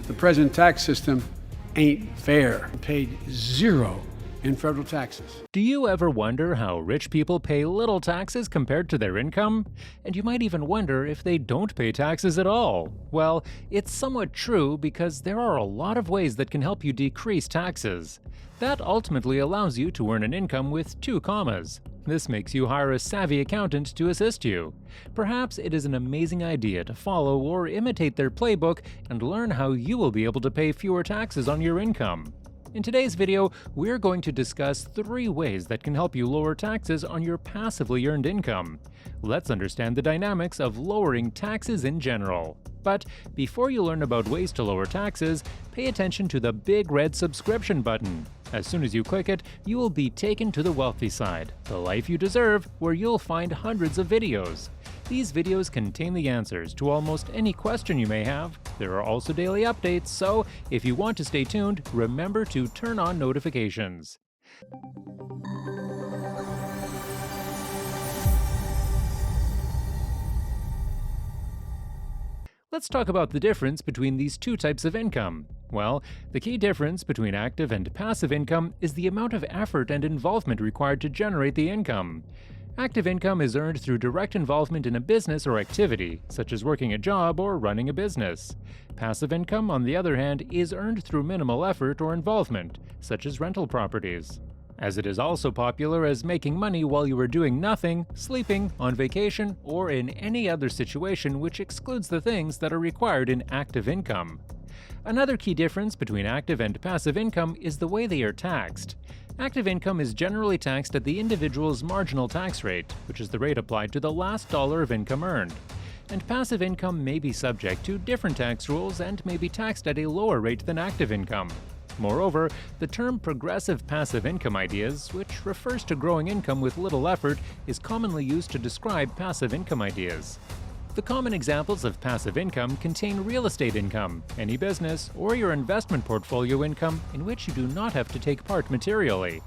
The present tax system ain't fair. Paid zero in federal taxes. Do you ever wonder how rich people pay little taxes compared to their income? And you might even wonder if they don't pay taxes at all. Well, it's somewhat true because there are a lot of ways that can help you decrease taxes. That ultimately allows you to earn an income with 2 commas. This makes you hire a savvy accountant to assist you. Perhaps it is an amazing idea to follow or imitate their playbook and learn how you will be able to pay fewer taxes on your income. In today's video, we're going to discuss 3 ways that can help you lower taxes on your passively earned income. Let's understand the dynamics of lowering taxes in general. But before you learn about ways to lower taxes, pay attention to the big red subscription button. As soon as you click it, you will be taken to the wealthy side, the life you deserve, where you'll find hundreds of videos. These videos contain the answers to almost any question you may have. There are also daily updates, so if you want to stay tuned, remember to turn on notifications. Let's talk about the difference between these 2 types of income. Well, the key difference between active and passive income is the amount of effort and involvement required to generate the income. Active income is earned through direct involvement in a business or activity, such as working a job or running a business. Passive income, on the other hand, is earned through minimal effort or involvement, such as rental properties. As it is also popular as making money while you are doing nothing, sleeping, on vacation, or in any other situation which excludes the things that are required in active income. Another key difference between active and passive income is the way they are taxed. Active income is generally taxed at the individual's marginal tax rate, which is the rate applied to the last dollar of income earned. And passive income may be subject to different tax rules and may be taxed at a lower rate than active income. Moreover, the term progressive passive income ideas, which refers to growing income with little effort, is commonly used to describe passive income ideas. The common examples of passive income contain real estate income, any business, or your investment portfolio income in which you do not have to take part materially.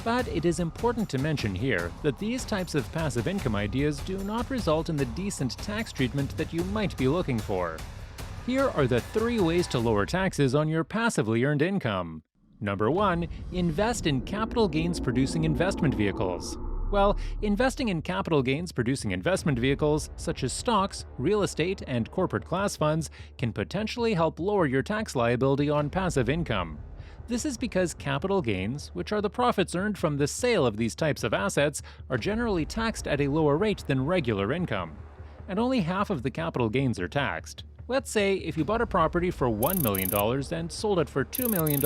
But it is important to mention here that these types of passive income ideas do not result in the decent tax treatment that you might be looking for. Here are the 3 ways to lower taxes on your passively earned income. Number 1. Invest in capital gains producing investment vehicles. Well, investing in capital gains producing investment vehicles, such as stocks, real estate, and corporate class funds, can potentially help lower your tax liability on passive income. This is because capital gains, which are the profits earned from the sale of these types of assets, are generally taxed at a lower rate than regular income. And only half of the capital gains are taxed. Let's say if you bought a property for $1 million and sold it for $2 million,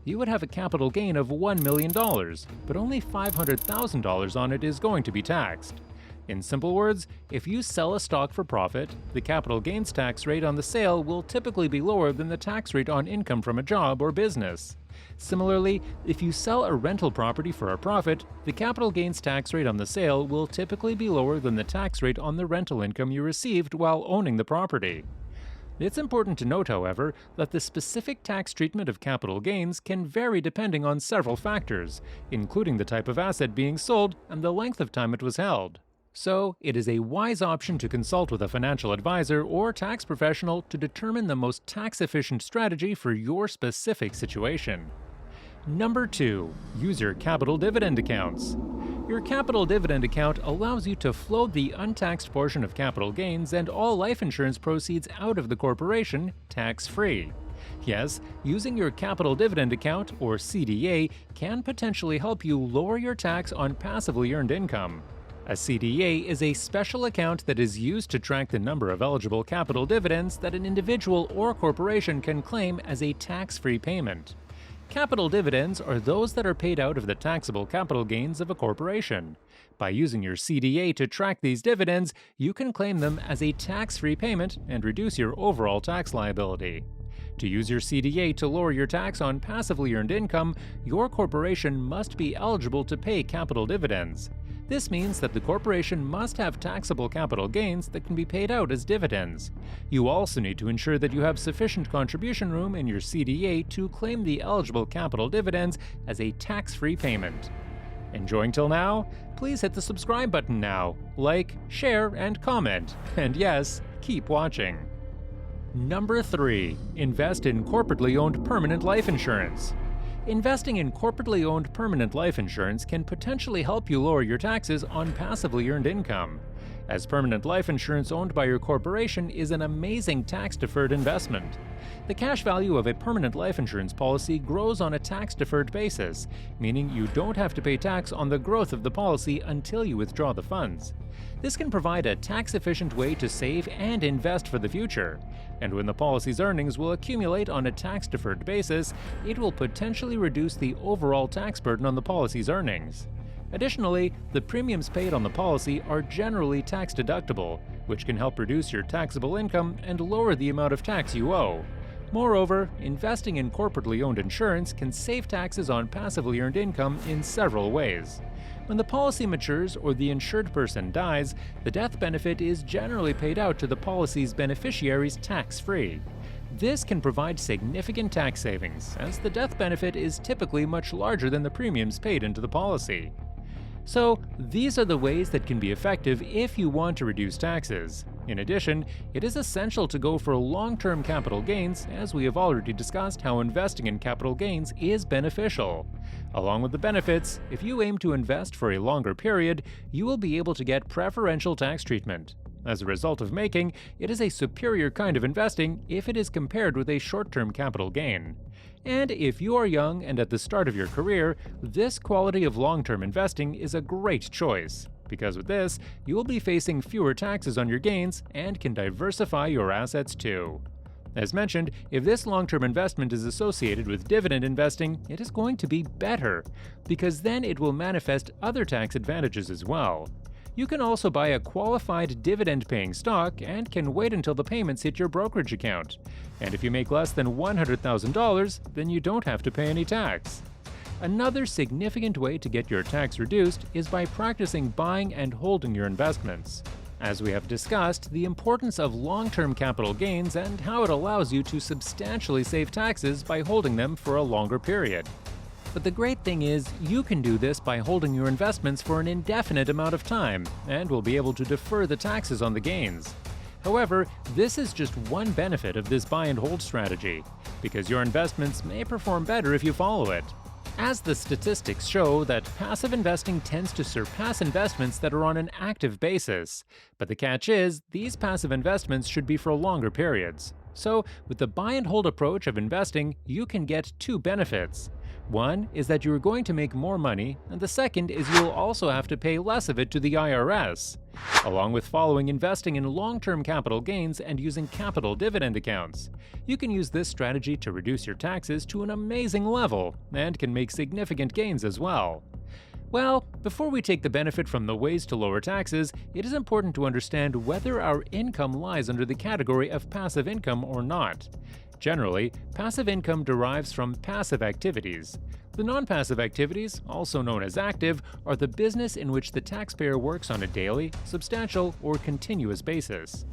you would have a capital gain of $1 million, but only $500,000 on it is going to be taxed. In simple words, if you sell a stock for profit, the capital gains tax rate on the sale will typically be lower than the tax rate on income from a job or business. Similarly, if you sell a rental property for a profit, the capital gains tax rate on the sale will typically be lower than the tax rate on the rental income you received while owning the property. It's important to note, however, that the specific tax treatment of capital gains can vary depending on several factors, including the type of asset being sold and the length of time it was held. So, it is a wise option to consult with a financial advisor or tax professional to determine the most tax-efficient strategy for your specific situation. Number 2. Use your capital dividend accounts. Your capital dividend account allows you to float the untaxed portion of capital gains and all life insurance proceeds out of the corporation tax-free. Yes, using your capital dividend account, or CDA, can potentially help you lower your tax on passively earned income. A CDA is a special account that is used to track the number of eligible capital dividends that an individual or corporation can claim as a tax-free payment. Capital dividends are those that are paid out of the taxable capital gains of a corporation. By using your CDA to track these dividends, you can claim them as a tax-free payment and reduce your overall tax liability. To use your CDA to lower your tax on passively earned income, your corporation must be eligible to pay capital dividends. This means that the corporation must have taxable capital gains that can be paid out as dividends. You also need to ensure that you have sufficient contribution room in your CDA to claim the eligible capital dividends as a tax-free payment. Enjoying till now? Please hit the subscribe button now. Like, share, and comment. And yes, keep watching. Number 3. Invest in corporately owned permanent life insurance. Investing in corporately owned permanent life insurance can potentially help you lower your taxes on passively earned income, as permanent life insurance owned by your corporation is an amazing tax-deferred investment. The cash value of a permanent life insurance policy grows on a tax-deferred basis, meaning you don't have to pay tax on the growth of the policy until you withdraw the funds. This can provide a tax-efficient way to save and invest for the future, and when the policy's earnings will accumulate on a tax-deferred basis, it will potentially reduce the overall tax burden on the policy's earnings. Additionally, the premiums paid on the policy are generally tax-deductible, which can help reduce your taxable income and lower the amount of tax you owe. Moreover, investing in corporately owned insurance can save taxes on passively earned income in several ways. When the policy matures or the insured person dies, the death benefit is generally paid out to the policy's beneficiaries tax-free. This can provide significant tax savings, as the death benefit is typically much larger than the premiums paid into the policy. So, these are the ways that can be effective if you want to reduce taxes. In addition, it is essential to go for long-term capital gains, as we have already discussed how investing in capital gains is beneficial. Along with the benefits, if you aim to invest for a longer period, you will be able to get preferential tax treatment. As a result of making, it is a superior kind of investing if it is compared with a short-term capital gain. And if you are young and at the start of your career, this quality of long-term investing is a great choice, because with this, you will be facing fewer taxes on your gains and can diversify your assets too. As mentioned, if this long-term investment is associated with dividend investing, it is going to be better, because then it will manifest other tax advantages as well. You can also buy a qualified dividend-paying stock and can wait until the payments hit your brokerage account. And if you make less than $100,000, then you don't have to pay any tax. Another significant way to get your tax reduced is by practicing buying and holding your investments. As we have discussed, the importance of long-term capital gains and how it allows you to substantially save taxes by holding them for a longer period. But the great thing is, you can do this by holding your investments for an indefinite amount of time, and will be able to defer the taxes on the gains. However, this is just one benefit of this buy and hold strategy, because your investments may perform better if you follow it. As the statistics show that passive investing tends to surpass investments that are on an active basis. But the catch is, these passive investments should be for longer periods. So, with the buy and hold approach of investing, you can get two benefits. One is that you are going to make more money, and the second is you will also have to pay less of it to the IRS. Along with following investing in long-term capital gains and using capital dividend accounts. You can use this strategy to reduce your taxes to an amazing level, and can make significant gains as well. Well, before we take the benefit from the ways to lower taxes, it is important to understand whether our income lies under the category of passive income or not. Generally, passive income derives from passive activities. The non-passive activities, also known as active, are the business in which the taxpayer works on a daily, substantial, or continuous basis.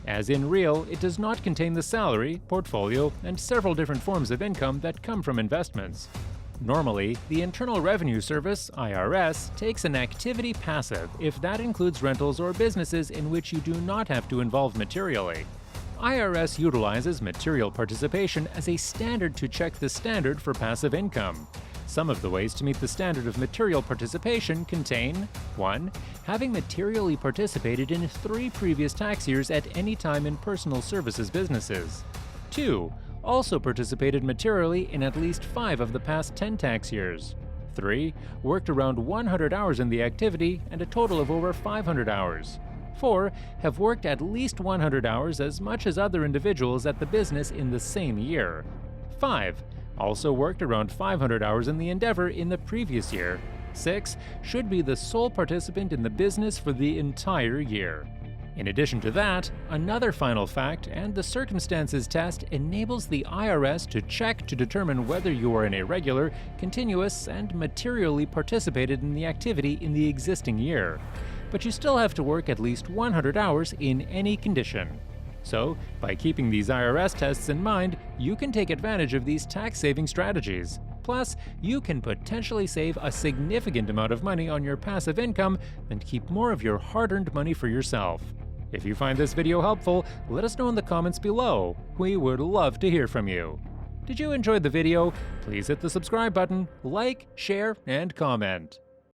As in real, it does not contain the salary, portfolio, and several different forms of income that come from investments. Normally, the Internal Revenue Service, IRS, takes an activity passive if that includes rentals or businesses in which you do not have to involve materially. IRS utilizes material participation as a standard to check the standard for passive income. Some of the ways to meet the standard of material participation contain 1. Having materially participated in 3 previous tax years at any time in personal services businesses. 2. Also participated materially in at least 5 of the past 10 tax years. 3. Worked around 100 hours in the activity and a total of over 500 hours. 4. Have worked at least 100 hours as much as other individuals at the business in the same year. 5. Also worked around 500 hours in the endeavor in the previous year. 6. Should be the sole participant in the business for the entire year. In addition to that, another final fact and the circumstances test enables the IRS to check to determine whether you are in a regular, continuous, and materially participated in the activity in the existing year. But you still have to work at least 100 hours in any condition. So, by keeping these IRS tests in mind, you can take advantage of these tax-saving strategies. Plus, you can potentially save a significant amount of money on your passive income and keep more of your hard-earned money for yourself. If you find this video helpful, let us know in the comments below. We would love to hear from you. Did you enjoy the video? Please hit the subscribe button, like, share, and comment.